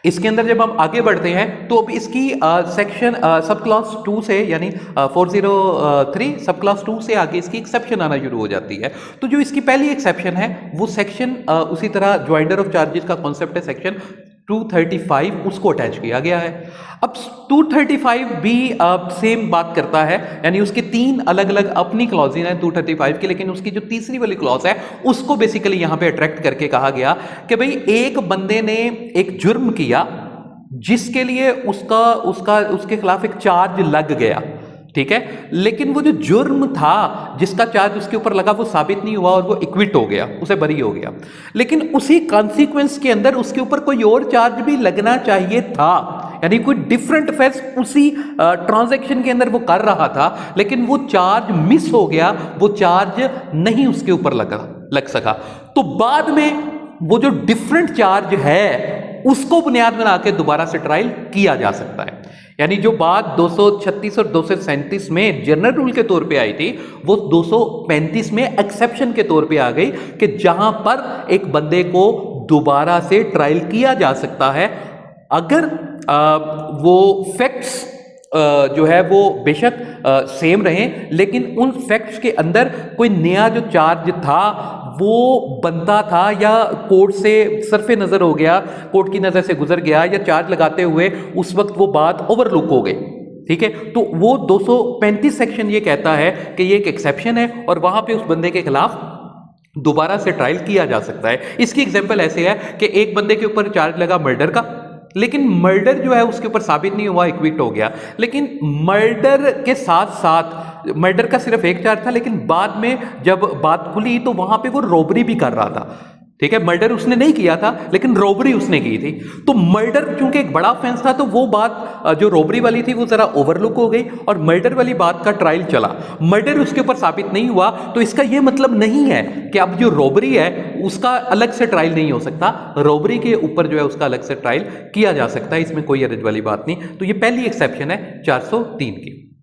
इसके अंदर जब हम आगे बढ़ते हैं तो अब इसकी सेक्शन सब क्लॉज 2 से यानी 403 सब क्लॉज 2 से आगे इसकी एक्सेप्शन आना शुरू हो जाती है। तो जो इसकी पहली एक्सेप्शन है वो सेक्शन उसी तरह ज्वाइंडर ऑफ चार्जेस का कॉन्सेप्ट है सेक्शन 235, उसको अटैच किया गया है। अब 235 भी सेम बात करता है, यानी उसके 3 अलग अलग अपनी क्लॉज हैं 235 की, लेकिन उसकी जो तीसरी वाली क्लॉज है उसको बेसिकली यहां पे अट्रैक्ट करके कहा गया कि भाई एक बंदे ने एक जुर्म किया जिसके लिए उसके खिलाफ एक चार्ज लग गया, ठीक है, लेकिन वो जो जुर्म था जिसका चार्ज उसके ऊपर लगा वो साबित नहीं हुआ और वो एक्विट हो गया, उसे बरी हो गया। लेकिन उसी कॉन्सिक्वेंस के अंदर उसके ऊपर कोई और चार्ज भी लगना चाहिए था, यानी कोई डिफरेंट फेस उसी ट्रांजैक्शन के अंदर वो कर रहा था, लेकिन वो चार्ज मिस हो गया, वो चार्ज नहीं उसके ऊपर लग सका। तो बाद में वो जो डिफरेंट चार्ज है उसको बुनियाद बना के दोबारा से ट्रायल किया जा सकता है। यानी जो बात 236 और 237 में जनरल रूल के तौर पे आई थी वो 235 में एक्सेप्शन के तौर पे आ गई कि जहां पर एक बंदे को दोबारा से ट्रायल किया जा सकता है अगर वो फैक्ट्स जो है वो बेशक सेम रहें, लेकिन उन फैक्ट्स के अंदर कोई नया जो चार्ज था वो बनता था या कोर्ट से सरफे नजर हो गया, कोर्ट की नजर से गुजर गया, या चार्ज लगाते हुए उस वक्त वो बात ओवरलुक हो गई, ठीक है। तो वो 235 सेक्शन ये कहता है कि ये एक एक्सेप्शन है और वहां पे उस बंदे के खिलाफ दोबारा से ट्रायल किया जा सकता है। इसकी एग्जांपल ऐसे है कि एक बंदे के ऊपर चार्ज लगा मर्डर का, लेकिन मर्डर जो है उसके ऊपर साबित नहीं हुआ, एक्विट हो गया। लेकिन मर्डर के साथ साथ मर्डर का सिर्फ एक चार्ज था, लेकिन बाद में जब बात खुली तो वहां पे वो रॉबरी भी कर रहा था, ठीक है। मर्डर उसने नहीं किया था लेकिन रॉबरी उसने की थी। तो मर्डर चूंकि एक बड़ा ऑफेंस था तो वो बात जो रॉबरी वाली थी वो जरा ओवरलुक हो गई और मर्डर वाली बात का ट्रायल चला। मर्डर उसके ऊपर साबित नहीं हुआ तो इसका ये मतलब नहीं है कि अब जो रॉबरी है उसका अलग से ट्रायल नहीं हो सकता, रॉबरी के ऊपर जो है उसका अलग से ट्रायल किया जा सकता है, इसमें कोई अर्ज वाली बात नहीं। तो ये पहली एक्सेप्शन है 403 की।